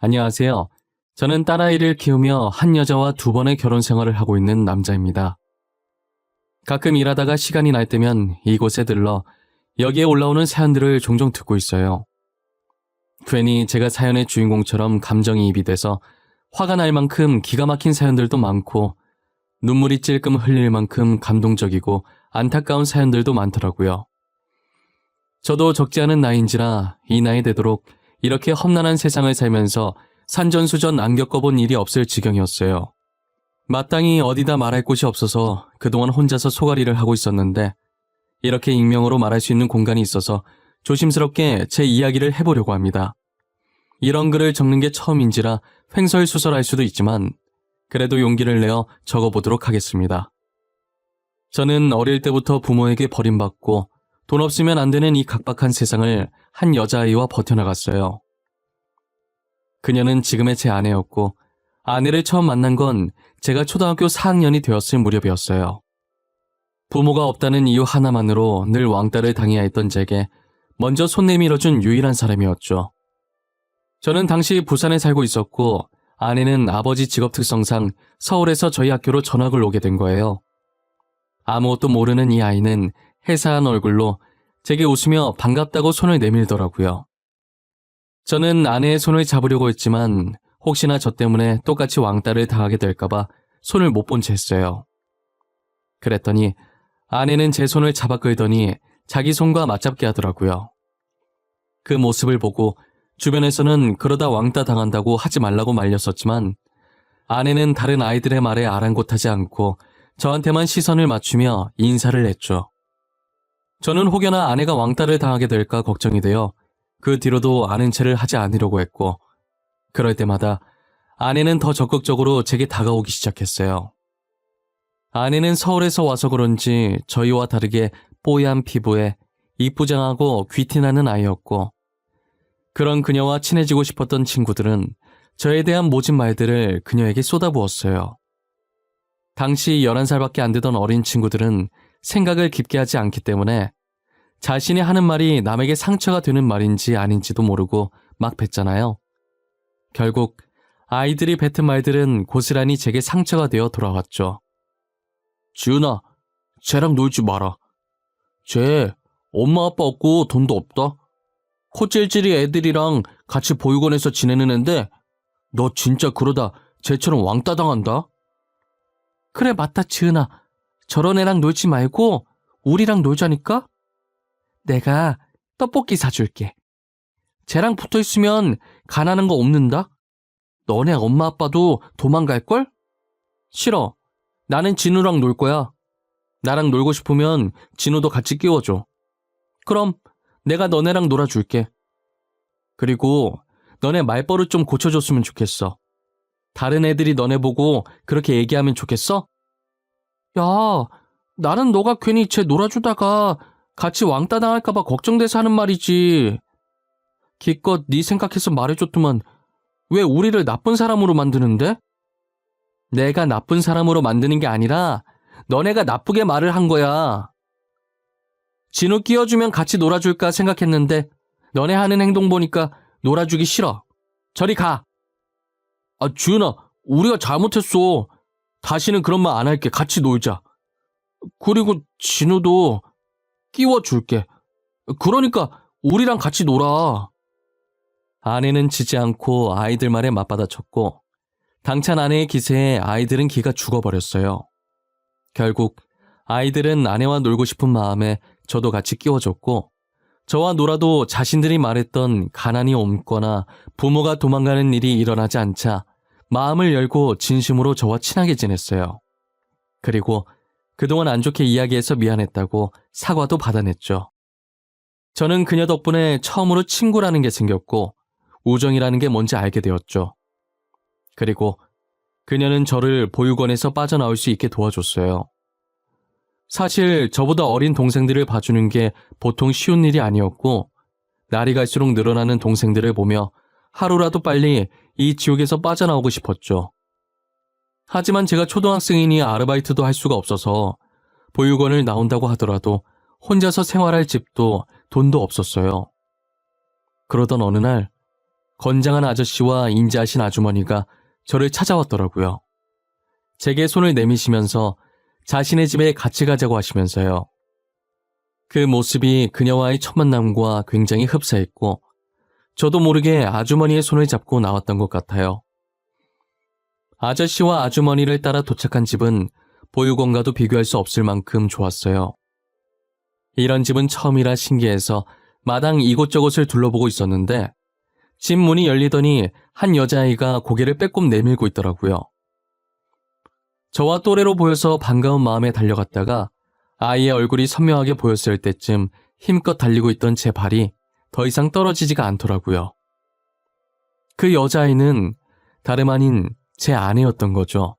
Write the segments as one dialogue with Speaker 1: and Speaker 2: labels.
Speaker 1: 안녕하세요. 저는 딸아이를 키우며 한 여자와 두 번의 결혼 생활을 하고 있는 남자입니다. 가끔 일하다가 시간이 날 때면 이곳에 들러 여기에 올라오는 사연들을 종종 듣고 있어요. 괜히 제가 사연의 주인공처럼 감정이입이 돼서 화가 날 만큼 기가 막힌 사연들도 많고 눈물이 찔끔 흘릴 만큼 감동적이고 안타까운 사연들도 많더라고요. 저도 적지 않은 나이인지라 이 나이 되도록 이렇게 험난한 세상을 살면서 산전수전 안 겪어본 일이 없을 지경이었어요. 마땅히 어디다 말할 곳이 없어서 그동안 혼자서 소갈이를 하고 있었는데 이렇게 익명으로 말할 수 있는 공간이 있어서 조심스럽게 제 이야기를 해보려고 합니다. 이런 글을 적는 게 처음인지라 횡설수설할 수도 있지만 그래도 용기를 내어 적어보도록 하겠습니다. 저는 어릴 때부터 부모에게 버림받고 돈 없으면 안 되는 이 각박한 세상을 한 여자아이와 버텨나갔어요. 그녀는 지금의 제 아내였고 아내를 처음 만난 건 제가 초등학교 4학년이 되었을 무렵이었어요. 부모가 없다는 이유 하나만으로 늘 왕따를 당해야 했던 제게 먼저 손 내밀어준 유일한 사람이었죠. 저는 당시 부산에 살고 있었고 아내는 아버지 직업 특성상 서울에서 저희 학교로 전학을 오게 된 거예요. 아무것도 모르는 이 아이는 해사한 얼굴로 제게 웃으며 반갑다고 손을 내밀더라고요. 저는 아내의 손을 잡으려고 했지만 혹시나 저 때문에 똑같이 왕따를 당하게 될까봐 손을 못 본 채 했어요. 그랬더니 아내는 제 손을 잡아 끌더니 자기 손과 맞잡게 하더라고요. 그 모습을 보고 주변에서는 그러다 왕따 당한다고 하지 말라고 말렸었지만 아내는 다른 아이들의 말에 아랑곳하지 않고 저한테만 시선을 맞추며 인사를 했죠. 저는 혹여나 아내가 왕따를 당하게 될까 걱정이 되어 그 뒤로도 아는 체를 하지 않으려고 했고 그럴 때마다 아내는 더 적극적으로 제게 다가오기 시작했어요. 아내는 서울에서 와서 그런지 저희와 다르게 뽀얀 피부에 이쁘장하고 귀티나는 아이였고 그런 그녀와 친해지고 싶었던 친구들은 저에 대한 모진 말들을 그녀에게 쏟아부었어요. 당시 11살밖에 안 되던 어린 친구들은 생각을 깊게 하지 않기 때문에 자신이 하는 말이 남에게 상처가 되는 말인지 아닌지도 모르고 막 뱉잖아요. 결국 아이들이 뱉은 말들은 고스란히 제게 상처가 되어 돌아왔죠. 지은아, 쟤랑 놀지 마라. 쟤 엄마 아빠 없고 돈도 없다. 코찔찔이 애들이랑 같이 보육원에서 지내는 앤데 너 진짜 그러다 쟤처럼 왕따 당한다. 그래 맞다 지은아. 저런 애랑 놀지 말고 우리랑 놀자니까? 내가 떡볶이 사줄게. 쟤랑 붙어있으면 가난한 거 없는다? 너네 엄마 아빠도 도망갈걸? 싫어. 나는 진우랑 놀 거야. 나랑 놀고 싶으면 진우도 같이 끼워줘. 그럼 내가 너네랑 놀아줄게. 그리고 너네 말버릇 좀 고쳐줬으면 좋겠어. 다른 애들이 너네 보고 그렇게 얘기하면 좋겠어? 야, 나는 너가 괜히 쟤 놀아주다가 같이 왕따 당할까봐 걱정돼서 하는 말이지. 기껏 네 생각해서 말해줬더만 왜 우리를 나쁜 사람으로 만드는데? 내가 나쁜 사람으로 만드는 게 아니라 너네가 나쁘게 말을 한 거야. 진우 끼워주면 같이 놀아줄까 생각했는데 너네 하는 행동 보니까 놀아주기 싫어. 저리 가. 아, 주은아, 우리가 잘못했어. 다시는 그런 말 안 할게. 같이 놀자. 그리고 진우도 끼워줄게. 그러니까 우리랑 같이 놀아. 아내는 지지 않고 아이들 말에 맞받아쳤고 당찬 아내의 기세에 아이들은 기가 죽어버렸어요. 결국 아이들은 아내와 놀고 싶은 마음에 저도 같이 끼워줬고 저와 놀아도 자신들이 말했던 가난이 옮거나 부모가 도망가는 일이 일어나지 않자 마음을 열고 진심으로 저와 친하게 지냈어요. 그리고 그동안 안 좋게 이야기해서 미안했다고 사과도 받아냈죠. 저는 그녀 덕분에 처음으로 친구라는 게 생겼고 우정이라는 게 뭔지 알게 되었죠. 그리고 그녀는 저를 보육원에서 빠져나올 수 있게 도와줬어요. 사실 저보다 어린 동생들을 봐주는 게 보통 쉬운 일이 아니었고 날이 갈수록 늘어나는 동생들을 보며 하루라도 빨리 이 지옥에서 빠져나오고 싶었죠. 하지만 제가 초등학생이니 아르바이트도 할 수가 없어서 보육원을 나온다고 하더라도 혼자서 생활할 집도 돈도 없었어요. 그러던 어느 날 건장한 아저씨와 인자하신 아주머니가 저를 찾아왔더라고요. 제게 손을 내미시면서 자신의 집에 같이 가자고 하시면서요. 그 모습이 그녀와의 첫 만남과 굉장히 흡사했고 저도 모르게 아주머니의 손을 잡고 나왔던 것 같아요. 아저씨와 아주머니를 따라 도착한 집은 보육원과도 비교할 수 없을 만큼 좋았어요. 이런 집은 처음이라 신기해서 마당 이곳저곳을 둘러보고 있었는데 집 문이 열리더니 한 여자아이가 고개를 빼꼼 내밀고 있더라고요. 저와 또래로 보여서 반가운 마음에 달려갔다가 아이의 얼굴이 선명하게 보였을 때쯤 힘껏 달리고 있던 제 발이 더 이상 떨어지지가 않더라고요. 그 여자아이는 다름 아닌 제 아내였던 거죠.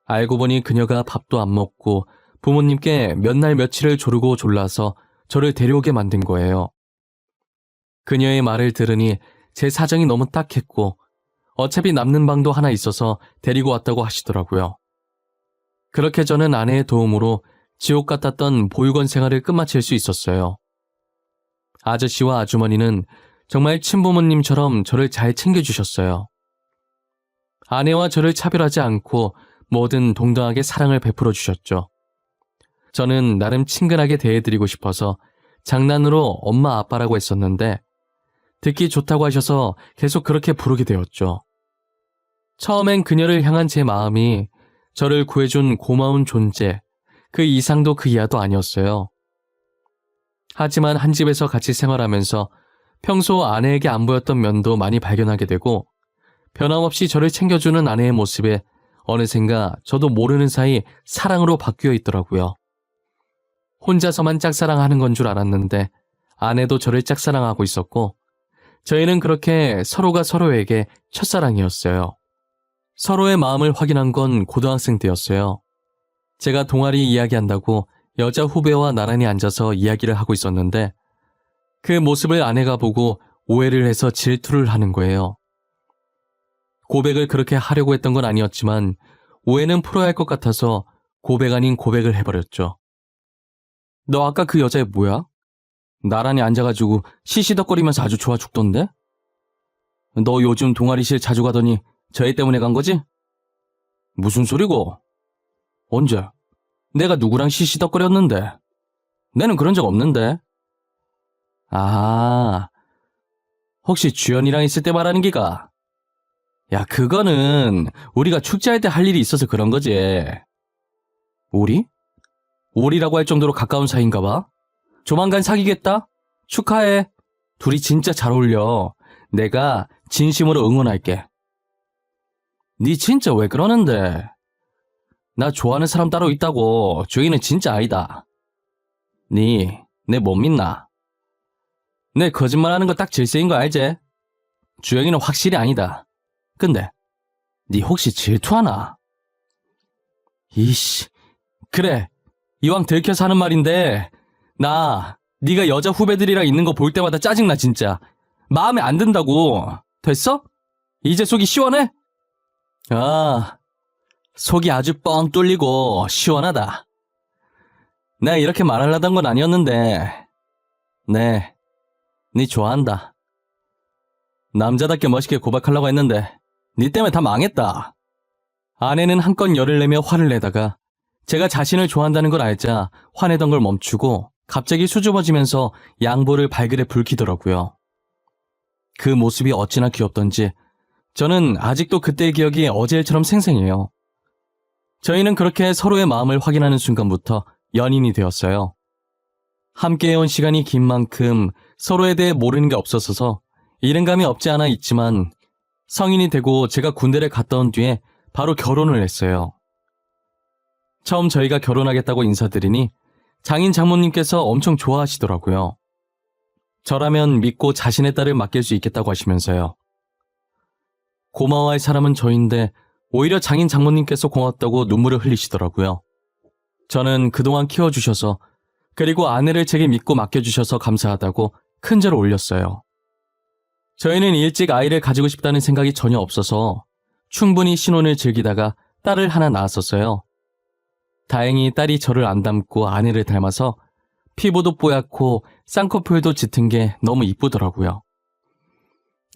Speaker 1: 알고 보니 그녀가 밥도 안 먹고 부모님께 몇 날 며칠을 조르고 졸라서 저를 데려오게 만든 거예요. 그녀의 말을 들으니 제 사정이 너무 딱했고 어차피 남는 방도 하나 있어서 데리고 왔다고 하시더라고요. 그렇게 저는 아내의 도움으로 지옥 같았던 보육원 생활을 끝마칠 수 있었어요. 아저씨와 아주머니는 정말 친부모님처럼 저를 잘 챙겨주셨어요. 아내와 저를 차별하지 않고 뭐든 동등하게 사랑을 베풀어 주셨죠. 저는 나름 친근하게 대해드리고 싶어서 장난으로 엄마 아빠라고 했었는데 듣기 좋다고 하셔서 계속 그렇게 부르게 되었죠. 처음엔 그녀를 향한 제 마음이 저를 구해준 고마운 존재, 그 이상도 그 이하도 아니었어요. 하지만 한 집에서 같이 생활하면서 평소 아내에게 안 보였던 면도 많이 발견하게 되고 변함없이 저를 챙겨주는 아내의 모습에 어느샌가 저도 모르는 사이 사랑으로 바뀌어 있더라고요. 혼자서만 짝사랑하는 건 줄 알았는데 아내도 저를 짝사랑하고 있었고 저희는 그렇게 서로가 서로에게 첫사랑이었어요. 서로의 마음을 확인한 건 고등학생 때였어요. 제가 동아리 이야기한다고 여자 후배와 나란히 앉아서 이야기를 하고 있었는데 그 모습을 아내가 보고 오해를 해서 질투를 하는 거예요. 고백을 그렇게 하려고 했던 건 아니었지만 오해는 풀어야 할 것 같아서 고백 아닌 고백을 해버렸죠. 너 아까 그 여자애 뭐야? 나란히 앉아가지고 시시덕거리면서 아주 좋아 죽던데? 너 요즘 동아리실 자주 가더니 저 애 때문에 간 거지? 무슨 소리고? 언제? 내가 누구랑 시시덕거렸는데? 내는 그런 적 없는데? 아, 혹시 주연이랑 있을 때 말하는 기가? 야, 그거는 우리가 축제할 때 할 일이 있어서 그런 거지. 우리? 우리라고 할 정도로 가까운 사이인가 봐? 조만간 사귀겠다? 축하해. 둘이 진짜 잘 어울려. 내가 진심으로 응원할게. 니 진짜 왜 그러는데? 나 좋아하는 사람 따로 있다고. 주희는 진짜 아니다. 니, 내 못 믿나? 내 거짓말하는 거 딱 질색인 거 알지? 주영이는 확실히 아니다. 근데 니 혹시 질투하나? 이씨, 그래. 이왕 들켜서 하는 말인데 나 네가 여자 후배들이랑 있는 거 볼 때마다 짜증나 진짜. 마음에 안 든다고. 됐어? 이제 속이 시원해? 아, 속이 아주 뻥 뚫리고 시원하다. 내가 이렇게 말하려던 건 아니었는데 네, 니 좋아한다. 남자답게 멋있게 고백하려고 했는데 니 때문에 다 망했다. 아내는 한껏 열을 내며 화를 내다가 제가 자신을 좋아한다는 걸 알자 화내던 걸 멈추고 갑자기 수줍어지면서 양볼을 발길에 붉히더라고요. 그 모습이 어찌나 귀엽던지 저는 아직도 그때의 기억이 어제일처럼 생생해요. 저희는 그렇게 서로의 마음을 확인하는 순간부터 연인이 되었어요. 함께 해온 시간이 긴 만큼 서로에 대해 모르는 게 없었어서 이른감이 없지 않아 있지만 성인이 되고 제가 군대를 갔다 온 뒤에 바로 결혼을 했어요. 처음 저희가 결혼하겠다고 인사드리니 장인 장모님께서 엄청 좋아하시더라고요. 저라면 믿고 자신의 딸을 맡길 수 있겠다고 하시면서요. 고마워할 사람은 저인데 오히려 장인 장모님께서 고맙다고 눈물을 흘리시더라고요. 저는 그동안 키워주셔서 그리고 아내를 제게 믿고 맡겨주셔서 감사하다고 큰절을 올렸어요. 저희는 일찍 아이를 가지고 싶다는 생각이 전혀 없어서 충분히 신혼을 즐기다가 딸을 하나 낳았었어요. 다행히 딸이 저를 안 닮고 아내를 닮아서 피부도 뽀얗고 쌍꺼풀도 짙은 게 너무 이쁘더라고요.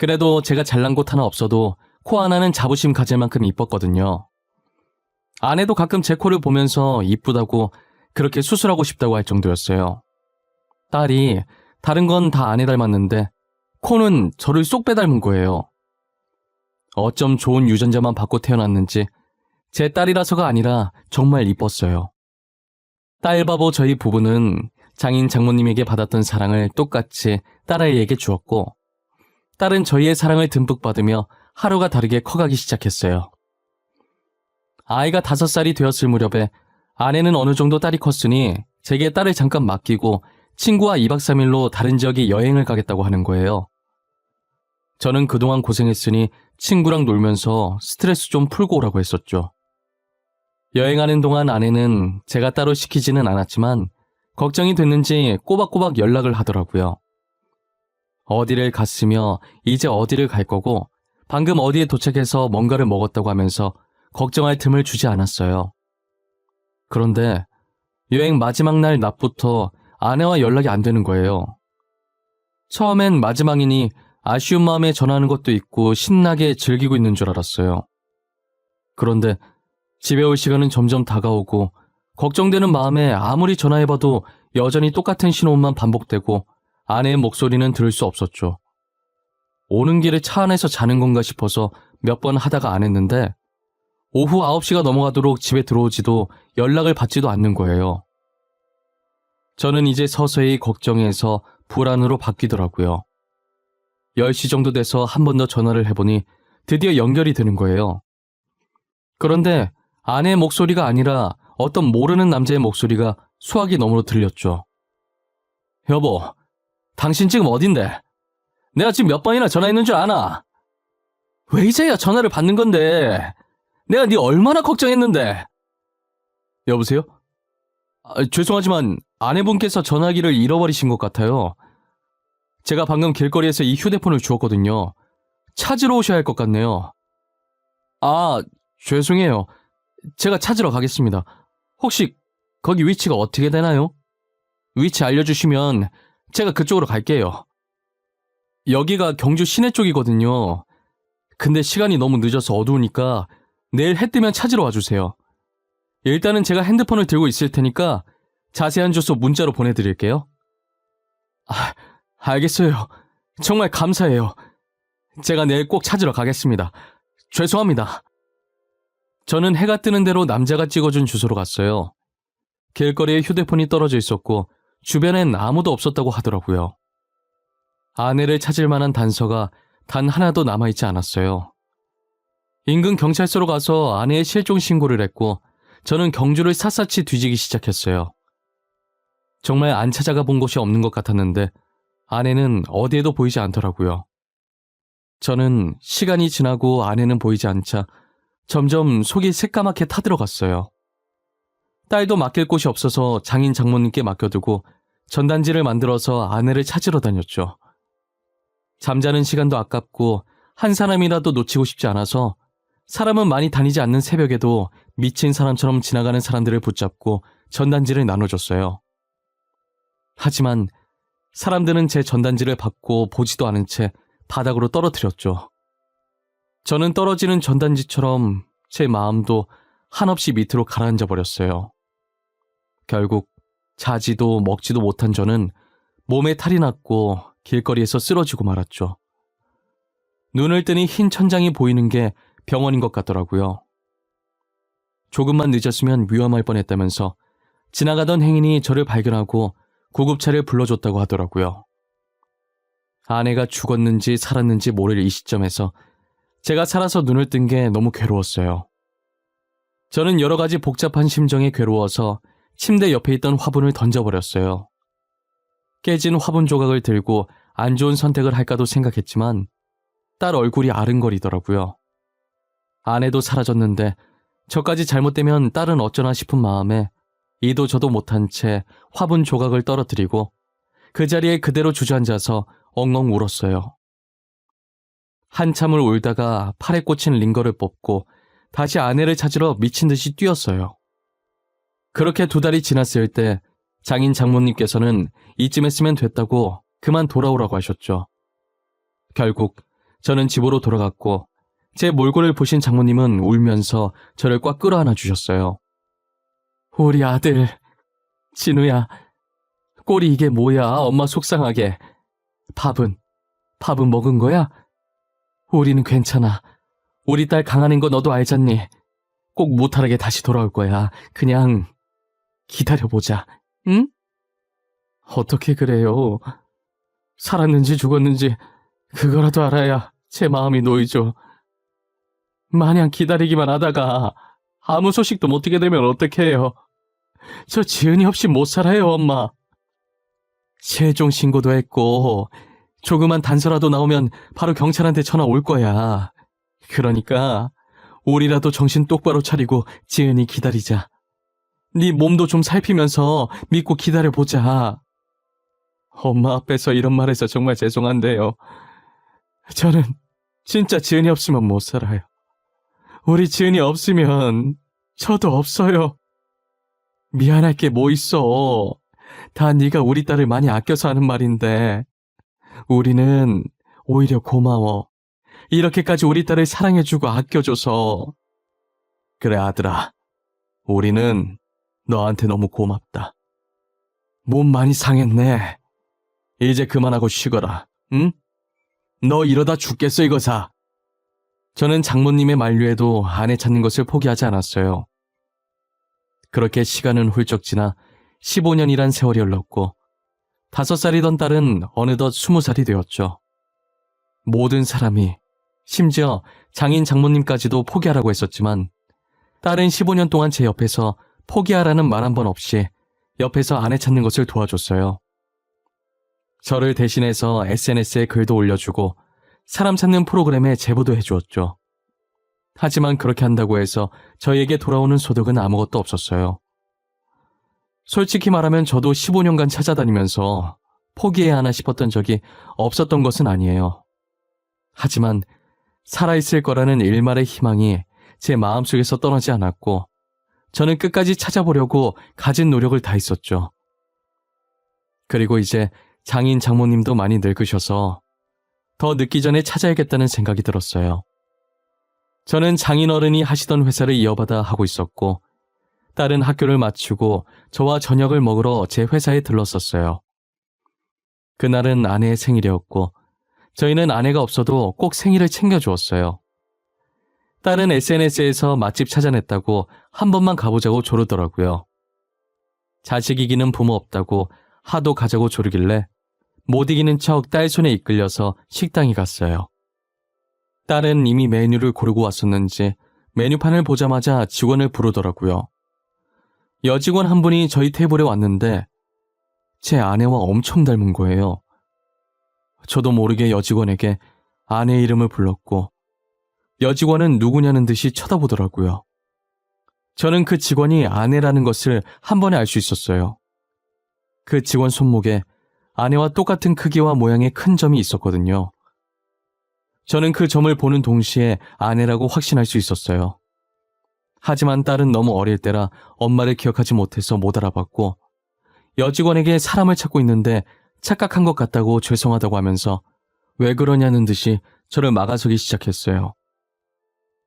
Speaker 1: 그래도 제가 잘난 곳 하나 없어도 코 하나는 자부심 가질 만큼 이뻤거든요. 아내도 가끔 제 코를 보면서 이쁘다고 그렇게 수술하고 싶다고 할 정도였어요. 딸이 다른 건 다 아내 닮았는데 코는 저를 쏙 빼닮은 거예요. 어쩜 좋은 유전자만 받고 태어났는지 제 딸이라서가 아니라 정말 이뻤어요. 딸바보 저희 부부는 장인 장모님에게 받았던 사랑을 똑같이 딸아이에게 주었고 딸은 저희의 사랑을 듬뿍 받으며 하루가 다르게 커가기 시작했어요. 아이가 5살이 되었을 무렵에 아내는 어느 정도 딸이 컸으니 제게 딸을 잠깐 맡기고 친구와 2박 3일로 다른 지역에 여행을 가겠다고 하는 거예요. 저는 그동안 고생했으니 친구랑 놀면서 스트레스 좀 풀고 오라고 했었죠. 여행하는 동안 아내는 제가 따로 시키지는 않았지만 걱정이 됐는지 꼬박꼬박 연락을 하더라고요. 어디를 갔으며 이제 어디를 갈 거고 방금 어디에 도착해서 뭔가를 먹었다고 하면서 걱정할 틈을 주지 않았어요. 그런데 여행 마지막 날 낮부터 아내와 연락이 안 되는 거예요. 처음엔 마지막이니 아쉬운 마음에 전화하는 것도 있고 신나게 즐기고 있는 줄 알았어요. 그런데 집에 올 시간은 점점 다가오고 걱정되는 마음에 아무리 전화해봐도 여전히 똑같은 신호음만 반복되고 아내의 목소리는 들을 수 없었죠. 오는 길에 차 안에서 자는 건가 싶어서 몇 번 하다가 안 했는데 오후 9시가 넘어가도록 집에 들어오지도 연락을 받지도 않는 거예요. 저는 이제 서서히 걱정에서 불안으로 바뀌더라고요. 10시 정도 돼서 한 번 더 전화를 해보니 드디어 연결이 되는 거예요. 그런데 아내의 목소리가 아니라 어떤 모르는 남자의 목소리가 수화기 너머로 들렸죠. 여보, 당신 지금 어딘데? 내가 지금 몇 번이나 전화했는 줄 아나? 왜 이제야 전화를 받는 건데? 내가 네 얼마나 걱정했는데? 여보세요? 죄송하지만 아내분께서 전화기를 잃어버리신 것 같아요. 제가 방금 길거리에서 이 휴대폰을 주웠거든요. 찾으러 오셔야 할 것 같네요. 아, 죄송해요. 제가 찾으러 가겠습니다. 혹시 거기 위치가 어떻게 되나요? 위치 알려주시면 제가 그쪽으로 갈게요. 여기가 경주 시내 쪽이거든요. 근데 시간이 너무 늦어서 어두우니까 내일 해 뜨면 찾으러 와주세요. 일단은 제가 핸드폰을 들고 있을 테니까 자세한 주소 문자로 보내드릴게요. 알겠어요. 정말 감사해요. 제가 내일 꼭 찾으러 가겠습니다. 죄송합니다. 저는 해가 뜨는 대로 남자가 찍어준 주소로 갔어요. 길거리에 휴대폰이 떨어져 있었고 주변엔 아무도 없었다고 하더라고요. 아내를 찾을 만한 단서가 단 하나도 남아있지 않았어요. 인근 경찰서로 가서 아내의 실종 신고를 했고 저는 경주를 샅샅이 뒤지기 시작했어요. 정말 안 찾아가 본 곳이 없는 것 같았는데 아내는 어디에도 보이지 않더라고요. 저는 시간이 지나고 아내는 보이지 않자 점점 속이 새까맣게 타들어갔어요. 딸도 맡길 곳이 없어서 장인 장모님께 맡겨두고 전단지를 만들어서 아내를 찾으러 다녔죠. 잠자는 시간도 아깝고 한 사람이라도 놓치고 싶지 않아서 사람은 많이 다니지 않는 새벽에도 미친 사람처럼 지나가는 사람들을 붙잡고 전단지를 나눠줬어요. 하지만 사람들은 제 전단지를 받고 보지도 않은 채 바닥으로 떨어뜨렸죠. 저는 떨어지는 전단지처럼 제 마음도 한없이 밑으로 가라앉아 버렸어요. 결국 자지도 먹지도 못한 저는 몸에 탈이 났고 길거리에서 쓰러지고 말았죠. 눈을 뜨니 흰 천장이 보이는 게 병원인 것 같더라고요. 조금만 늦었으면 위험할 뻔했다면서 지나가던 행인이 저를 발견하고 구급차를 불러줬다고 하더라고요. 아내가 죽었는지 살았는지 모를 이 시점에서 제가 살아서 눈을 뜬 게 너무 괴로웠어요. 저는 여러 가지 복잡한 심정에 괴로워서 침대 옆에 있던 화분을 던져버렸어요. 깨진 화분 조각을 들고 안 좋은 선택을 할까도 생각했지만 딸 얼굴이 아른거리더라고요. 아내도 사라졌는데 저까지 잘못되면 딸은 어쩌나 싶은 마음에 이도 저도 못한 채 화분 조각을 떨어뜨리고 그 자리에 그대로 주저앉아서 엉엉 울었어요. 한참을 울다가 팔에 꽂힌 링거를 뽑고 다시 아내를 찾으러 미친 듯이 뛰었어요. 그렇게 2달이 지났을 때 장인 장모님께서는 이쯤 했으면 됐다고 그만 돌아오라고 하셨죠. 결국 저는 집으로 돌아갔고 제 몰골을 보신 장모님은 울면서 저를 꽉 끌어안아 주셨어요. 우리 아들, 진우야, 꼴이 이게 뭐야, 엄마 속상하게. 밥은 먹은 거야? 우리는 괜찮아. 우리 딸 강한 거 너도 알잖니. 꼭 무탈하게 다시 돌아올 거야. 그냥 기다려보자, 응? 어떻게 그래요? 살았는지 죽었는지 그거라도 알아야 제 마음이 놓이죠. 마냥 기다리기만 하다가 아무 소식도 못 듣게 되면 어떡해요. 저 지은이 없이 못 살아요, 엄마. 실종 신고도 했고 조그만 단서라도 나오면 바로 경찰한테 전화 올 거야. 그러니까 우리라도 정신 똑바로 차리고 지은이 기다리자. 네 몸도 좀 살피면서 믿고 기다려보자. 엄마 앞에서 이런 말해서 정말 죄송한데요. 저는 진짜 지은이 없으면 못 살아요. 우리 지은이 없으면 저도 없어요. 미안할 게 뭐 있어. 다 네가 우리 딸을 많이 아껴서 하는 말인데 우리는 오히려 고마워. 이렇게까지 우리 딸을 사랑해주고 아껴줘서. 그래 아들아, 우리는 너한테 너무 고맙다. 몸 많이 상했네. 이제 그만하고 쉬거라, 응? 너 이러다 죽겠어 이거사. 저는 장모님의 만류에도 아내 찾는 것을 포기하지 않았어요. 그렇게 시간은 훌쩍 지나 15년이란 세월이 흘렀고 5살이던 딸은 어느덧 20살이 되었죠. 모든 사람이, 심지어 장인 장모님까지도 포기하라고 했었지만 딸은 15년 동안 제 옆에서 포기하라는 말 한 번 없이 옆에서 아내 찾는 것을 도와줬어요. 저를 대신해서 SNS에 글도 올려주고 사람 찾는 프로그램에 제보도 해주었죠. 하지만 그렇게 한다고 해서 저에게 돌아오는 소득은 아무것도 없었어요. 솔직히 말하면 저도 15년간 찾아다니면서 포기해야 하나 싶었던 적이 없었던 것은 아니에요. 하지만 살아있을 거라는 일말의 희망이 제 마음속에서 떠나지 않았고 저는 끝까지 찾아보려고 가진 노력을 다했었죠. 그리고 이제 장인 장모님도 많이 늙으셔서 더 늦기 전에 찾아야겠다는 생각이 들었어요. 저는 장인어른이 하시던 회사를 이어받아 하고 있었고 딸은 학교를 마치고 저와 저녁을 먹으러 제 회사에 들렀었어요. 그날은 아내의 생일이었고 저희는 아내가 없어도 꼭 생일을 챙겨주었어요. 딸은 SNS에서 맛집 찾아냈다고 한 번만 가보자고 조르더라고요. 자식 이기는 부모 없다고 하도 가자고 조르길래 못 이기는 척 딸 손에 이끌려서 식당에 갔어요. 딸은 이미 메뉴를 고르고 왔었는지 메뉴판을 보자마자 직원을 부르더라고요. 여직원 한 분이 저희 테이블에 왔는데 제 아내와 엄청 닮은 거예요. 저도 모르게 여직원에게 아내 이름을 불렀고 여직원은 누구냐는 듯이 쳐다보더라고요. 저는 그 직원이 아내라는 것을 한 번에 알 수 있었어요. 그 직원 손목에 아내와 똑같은 크기와 모양의 큰 점이 있었거든요. 저는 그 점을 보는 동시에 아내라고 확신할 수 있었어요. 하지만 딸은 너무 어릴 때라 엄마를 기억하지 못해서 못 알아봤고 여직원에게 사람을 찾고 있는데 착각한 것 같다고 죄송하다고 하면서 왜 그러냐는 듯이 저를 막아서기 시작했어요.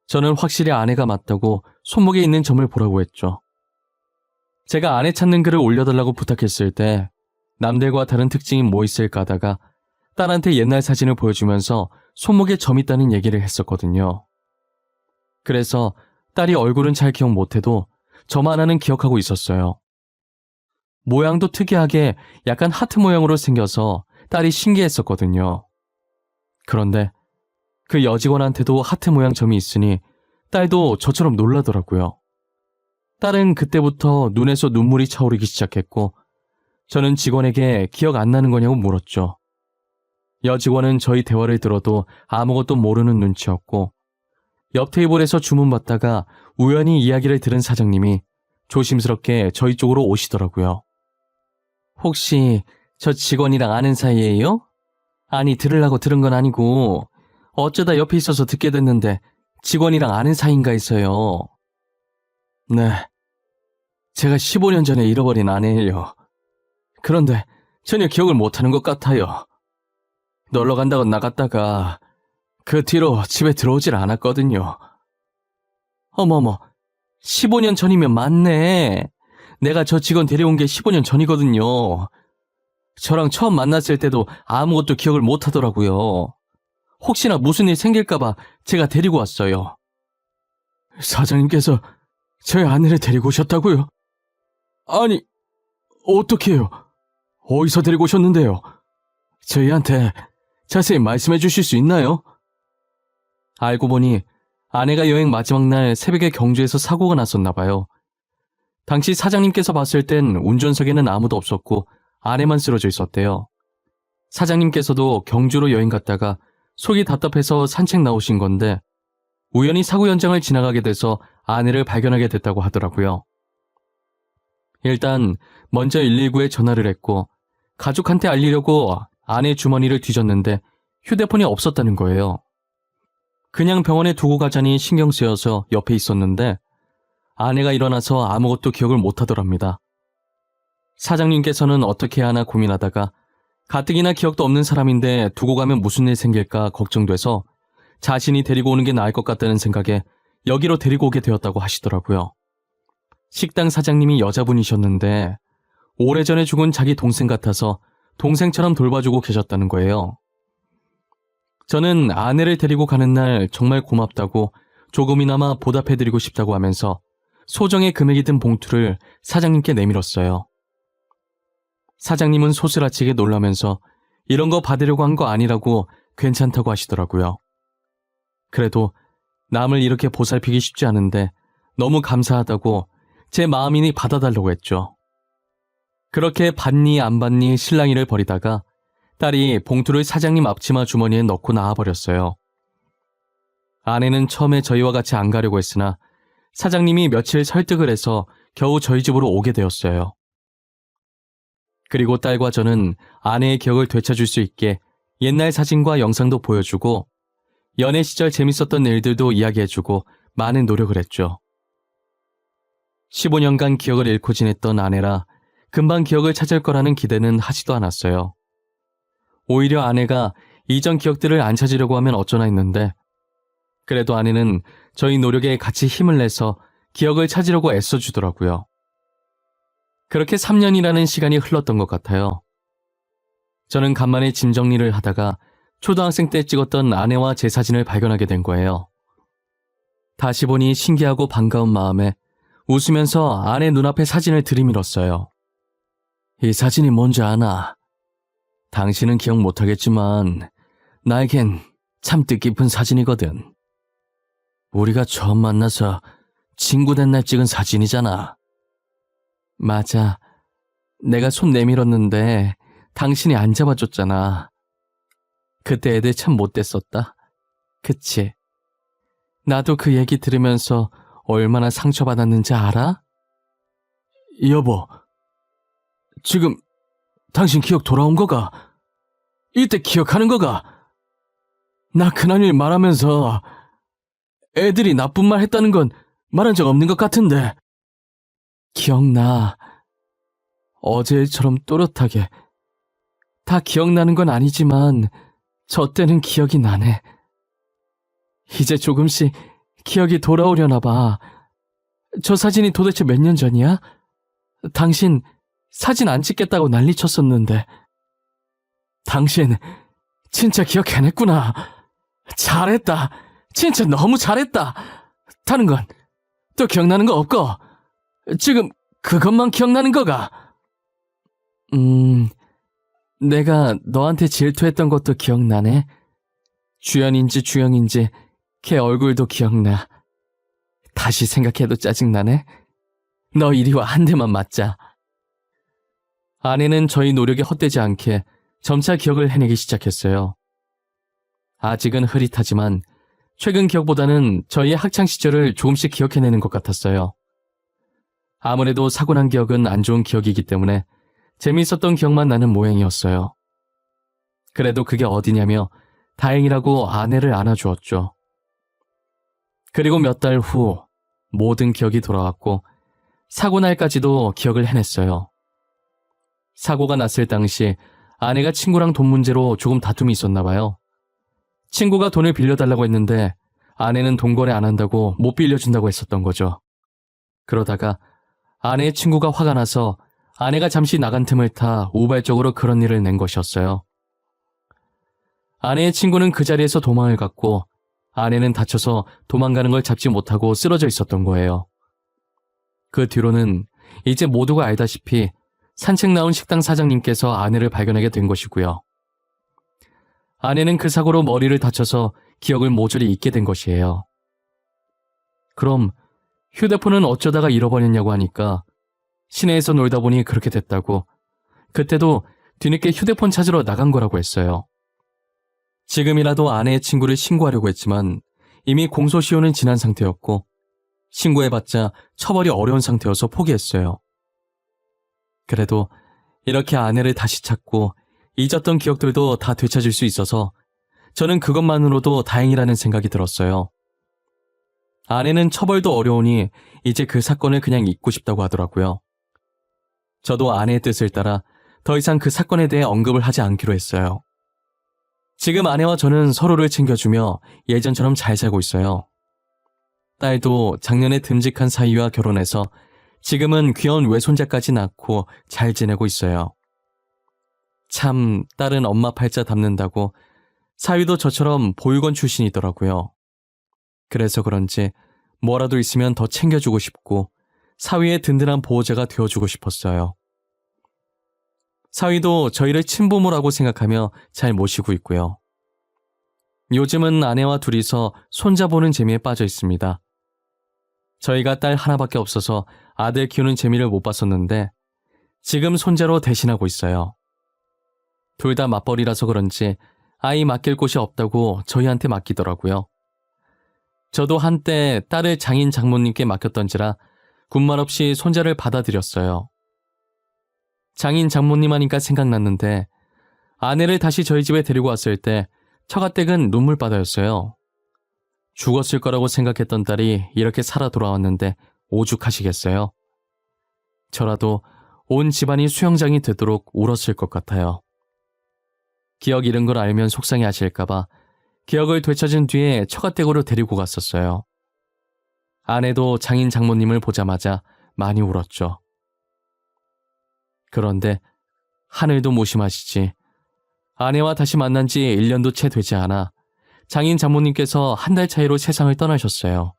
Speaker 1: 저는 확실히 아내가 맞다고 손목에 있는 점을 보라고 했죠. 제가 아내 찾는 글을 올려달라고 부탁했을 때 남들과 다른 특징이 뭐 있을까 하다가 딸한테 옛날 사진을 보여주면서 손목에 점 있다는 얘기를 했었거든요. 그래서 딸이 얼굴은 잘 기억 못해도 점 하나는 기억하고 있었어요. 모양도 특이하게 약간 하트 모양으로 생겨서 딸이 신기했었거든요. 그런데 그 여직원한테도 하트 모양 점이 있으니 딸도 저처럼 놀라더라고요. 딸은 그때부터 눈에서 눈물이 차오르기 시작했고 저는 직원에게 기억 안 나는 거냐고 물었죠. 여직원은 저희 대화를 들어도 아무것도 모르는 눈치였고 옆 테이블에서 주문받다가 우연히 이야기를 들은 사장님이 조심스럽게 저희 쪽으로 오시더라고요. 혹시 저 직원이랑 아는 사이예요? 아니 들으려고 들은 건 아니고 어쩌다 옆에 있어서 듣게 됐는데 직원이랑 아는 사이인가 해서요. 네, 제가 15년 전에 잃어버린 아내예요. 그런데 전혀 기억을 못하는 것 같아요. 놀러 간다고 나갔다가 그 뒤로 집에 들어오질 않았거든요. 어머머, 15년 전이면 맞네. 내가 저 직원 데려온 게 15년 전이거든요. 저랑 처음 만났을 때도 아무것도 기억을 못 하더라고요. 혹시나 무슨 일 생길까봐 제가 데리고 왔어요. 사장님께서 저희 아내를 데리고 오셨다고요? 아니, 어떡해요? 어디서 데리고 오셨는데요? 저희한테 자세히 말씀해 주실 수 있나요? 알고 보니 아내가 여행 마지막 날 새벽에 경주에서 사고가 났었나 봐요. 당시 사장님께서 봤을 땐 운전석에는 아무도 없었고 아내만 쓰러져 있었대요. 사장님께서도 경주로 여행 갔다가 속이 답답해서 산책 나오신 건데 우연히 사고 현장을 지나가게 돼서 아내를 발견하게 됐다고 하더라고요. 일단 먼저 119에 전화를 했고 가족한테 알리려고 아내 주머니를 뒤졌는데 휴대폰이 없었다는 거예요. 그냥 병원에 두고 가자니 신경 쓰여서 옆에 있었는데 아내가 일어나서 아무것도 기억을 못 하더랍니다. 사장님께서는 어떻게 해야 하나 고민하다가 가뜩이나 기억도 없는 사람인데 두고 가면 무슨 일 생길까 걱정돼서 자신이 데리고 오는 게 나을 것 같다는 생각에 여기로 데리고 오게 되었다고 하시더라고요. 식당 사장님이 여자분이셨는데 오래전에 죽은 자기 동생 같아서 동생처럼 돌봐주고 계셨다는 거예요. 저는 아내를 데리고 가는 날 정말 고맙다고 조금이나마 보답해드리고 싶다고 하면서 소정의 금액이 든 봉투를 사장님께 내밀었어요. 사장님은 소스라치게 놀라면서 이런 거 받으려고 한 거 아니라고 괜찮다고 하시더라고요. 그래도 남을 이렇게 보살피기 쉽지 않은데 너무 감사하다고 제 마음이니 받아달라고 했죠. 그렇게 받니 안 받니 실랑이를 벌이다가 딸이 봉투를 사장님 앞치마 주머니에 넣고 나와버렸어요. 아내는 처음에 저희와 같이 안 가려고 했으나 사장님이 며칠 설득을 해서 겨우 저희 집으로 오게 되었어요. 그리고 딸과 저는 아내의 기억을 되찾을 수 있게 옛날 사진과 영상도 보여주고 연애 시절 재밌었던 일들도 이야기해주고 많은 노력을 했죠. 15년간 기억을 잃고 지냈던 아내라 금방 기억을 찾을 거라는 기대는 하지도 않았어요. 오히려 아내가 이전 기억들을 안 찾으려고 하면 어쩌나 했는데 그래도 아내는 저희 노력에 같이 힘을 내서 기억을 찾으려고 애써주더라고요. 그렇게 3년이라는 시간이 흘렀던 것 같아요. 저는 간만에 짐 정리를 하다가 초등학생 때 찍었던 아내와 제 사진을 발견하게 된 거예요. 다시 보니 신기하고 반가운 마음에 웃으면서 아내 눈앞에 사진을 들이밀었어요. 이 사진이 뭔지 아나? 당신은 기억 못하겠지만 나에겐 참 뜻깊은 사진이거든. 우리가 처음 만나서 친구 된 날 찍은 사진이잖아. 맞아. 내가 손 내밀었는데 당신이 안 잡아줬잖아. 그때 애들 참 못됐었다. 그치? 나도 그 얘기 들으면서 얼마나 상처받았는지 알아? 여보, 지금 당신 기억 돌아온 거가? 이때 기억하는 거가? 나 그날 일 말하면서 애들이 나쁜 말 했다는 건 말한 적 없는 것 같은데. 기억나. 어제 일처럼 또렷하게. 다 기억나는 건 아니지만 저 때는 기억이 나네. 이제 조금씩 기억이 돌아오려나 봐. 저 사진이 도대체 몇 년 전이야? 당신 사진 안 찍겠다고 난리쳤었는데. 당신 진짜 기억해냈구나. 잘했다. 진짜 너무 잘했다. 다른 건 또 기억나는 거 없고 지금 그것만 기억나는 거가? 내가 너한테 질투했던 것도 기억나네. 주연인지 주영인지 걔 얼굴도 기억나. 다시 생각해도 짜증나네. 너 이리 와 한 대만 맞자. 아내는 저희 노력이 헛되지 않게 점차 기억을 해내기 시작했어요. 아직은 흐릿하지만 최근 기억보다는 저희의 학창시절을 조금씩 기억해내는 것 같았어요. 아무래도 사고 난 기억은 안 좋은 기억이기 때문에 재미있었던 기억만 나는 모양이었어요. 그래도 그게 어디냐며 다행이라고 아내를 안아주었죠. 그리고 몇 달 후 모든 기억이 돌아왔고 사고 날까지도 기억을 해냈어요. 사고가 났을 당시 아내가 친구랑 돈 문제로 조금 다툼이 있었나 봐요. 친구가 돈을 빌려달라고 했는데 아내는 돈 거래 안 한다고 못 빌려준다고 했었던 거죠. 그러다가 아내의 친구가 화가 나서 아내가 잠시 나간 틈을 타 우발적으로 그런 일을 낸 것이었어요. 아내의 친구는 그 자리에서 도망을 갔고 아내는 다쳐서 도망가는 걸 잡지 못하고 쓰러져 있었던 거예요. 그 뒤로는 이제 모두가 알다시피 산책 나온 식당 사장님께서 아내를 발견하게 된 것이고요. 아내는 그 사고로 머리를 다쳐서 기억을 모조리 잊게 된 것이에요. 그럼 휴대폰은 어쩌다가 잃어버렸냐고 하니까 시내에서 놀다 보니 그렇게 됐다고, 그때도 뒤늦게 휴대폰 찾으러 나간 거라고 했어요. 지금이라도 아내의 친구를 신고하려고 했지만 이미 공소시효는 지난 상태였고 신고해봤자 처벌이 어려운 상태여서 포기했어요. 그래도 이렇게 아내를 다시 찾고 잊었던 기억들도 다 되찾을 수 있어서 저는 그것만으로도 다행이라는 생각이 들었어요. 아내는 처벌도 어려우니 이제 그 사건을 그냥 잊고 싶다고 하더라고요. 저도 아내의 뜻을 따라 더 이상 그 사건에 대해 언급을 하지 않기로 했어요. 지금 아내와 저는 서로를 챙겨주며 예전처럼 잘 살고 있어요. 딸도 작년에 듬직한 사위와 결혼해서 지금은 귀여운 외손자까지 낳고 잘 지내고 있어요. 참, 딸은 엄마 팔자 닮는다고 사위도 저처럼 보육원 출신이더라고요. 그래서 그런지 뭐라도 있으면 더 챙겨주고 싶고 사위의 든든한 보호자가 되어주고 싶었어요. 사위도 저희를 친부모라고 생각하며 잘 모시고 있고요. 요즘은 아내와 둘이서 손자 보는 재미에 빠져 있습니다. 저희가 딸 하나밖에 없어서 아들 키우는 재미를 못 봤었는데 지금 손자로 대신하고 있어요. 둘 다 맞벌이라서 그런지 아이 맡길 곳이 없다고 저희한테 맡기더라고요. 저도 한때 딸을 장인 장모님께 맡겼던지라 군말 없이 손자를 받아들였어요. 장인 장모님 하니까 생각났는데 아내를 다시 저희 집에 데리고 왔을 때 처가댁은 눈물바다였어요. 죽었을 거라고 생각했던 딸이 이렇게 살아 돌아왔는데 오죽하시겠어요? 저라도 온 집안이 수영장이 되도록 울었을 것 같아요. 기억 잃은 걸 알면 속상해하실까봐 기억을 되찾은 뒤에 처가댁으로 데리고 갔었어요. 아내도 장인 장모님을 보자마자 많이 울었죠. 그런데 하늘도 무심하시지. 아내와 다시 만난 지 1년도 채 되지 않아 장인 장모님께서 한 달 차이로 세상을 떠나셨어요.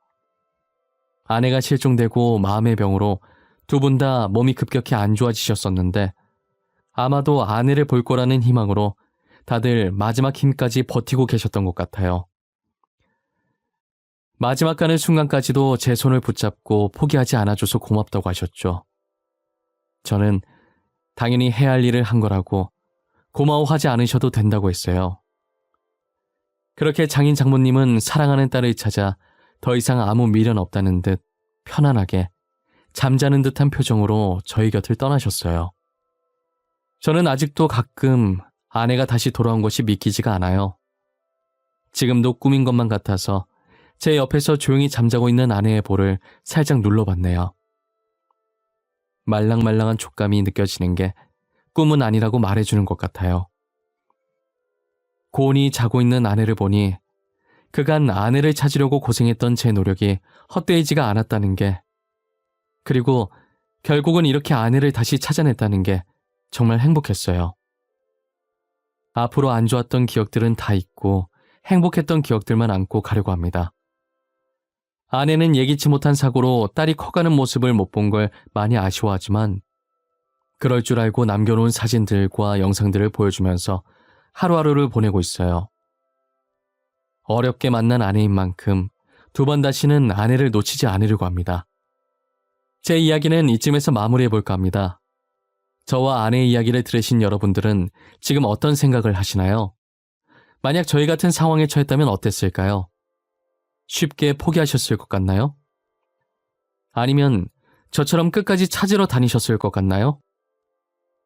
Speaker 1: 아내가 실종되고 마음의 병으로 두 분 다 몸이 급격히 안 좋아지셨었는데 아마도 아내를 볼 거라는 희망으로 다들 마지막 힘까지 버티고 계셨던 것 같아요. 마지막 가는 순간까지도 제 손을 붙잡고 포기하지 않아줘서 고맙다고 하셨죠. 저는 당연히 해야 할 일을 한 거라고 고마워하지 않으셔도 된다고 했어요. 그렇게 장인 장모님은 사랑하는 딸을 찾아 더 이상 아무 미련 없다는 듯 편안하게 잠자는 듯한 표정으로 저희 곁을 떠나셨어요. 저는 아직도 가끔 아내가 다시 돌아온 것이 믿기지가 않아요. 지금도 꿈인 것만 같아서 제 옆에서 조용히 잠자고 있는 아내의 볼을 살짝 눌러봤네요. 말랑말랑한 촉감이 느껴지는 게 꿈은 아니라고 말해주는 것 같아요. 고온히 자고 있는 아내를 보니 그간 아내를 찾으려고 고생했던 제 노력이 헛되이지가 않았다는 게, 그리고 결국은 이렇게 아내를 다시 찾아냈다는 게 정말 행복했어요. 앞으로 안 좋았던 기억들은 다 잊고 행복했던 기억들만 안고 가려고 합니다. 아내는 예기치 못한 사고로 딸이 커가는 모습을 못 본 걸 많이 아쉬워하지만 그럴 줄 알고 남겨놓은 사진들과 영상들을 보여주면서 하루하루를 보내고 있어요. 어렵게 만난 아내인 만큼 두 번 다시는 아내를 놓치지 않으려고 합니다. 제 이야기는 이쯤에서 마무리해볼까 합니다. 저와 아내의 이야기를 들으신 여러분들은 지금 어떤 생각을 하시나요? 만약 저희 같은 상황에 처했다면 어땠을까요? 쉽게 포기하셨을 것 같나요? 아니면 저처럼 끝까지 찾으러 다니셨을 것 같나요?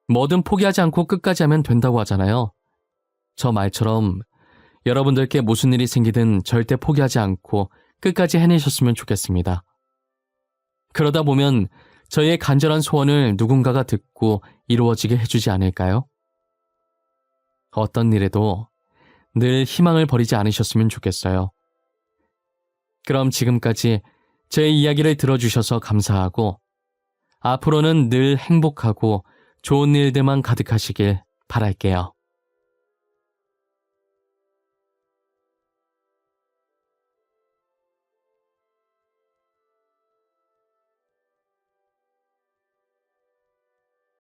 Speaker 1: 뭐든 포기하지 않고 끝까지 하면 된다고 하잖아요. 저 말처럼 여러분들께 무슨 일이 생기든 절대 포기하지 않고 끝까지 해내셨으면 좋겠습니다. 그러다 보면 저희의 간절한 소원을 누군가가 듣고 이루어지게 해주지 않을까요? 어떤 일에도 늘 희망을 버리지 않으셨으면 좋겠어요. 그럼 지금까지 제 이야기를 들어주셔서 감사하고 앞으로는 늘 행복하고 좋은 일들만 가득하시길 바랄게요.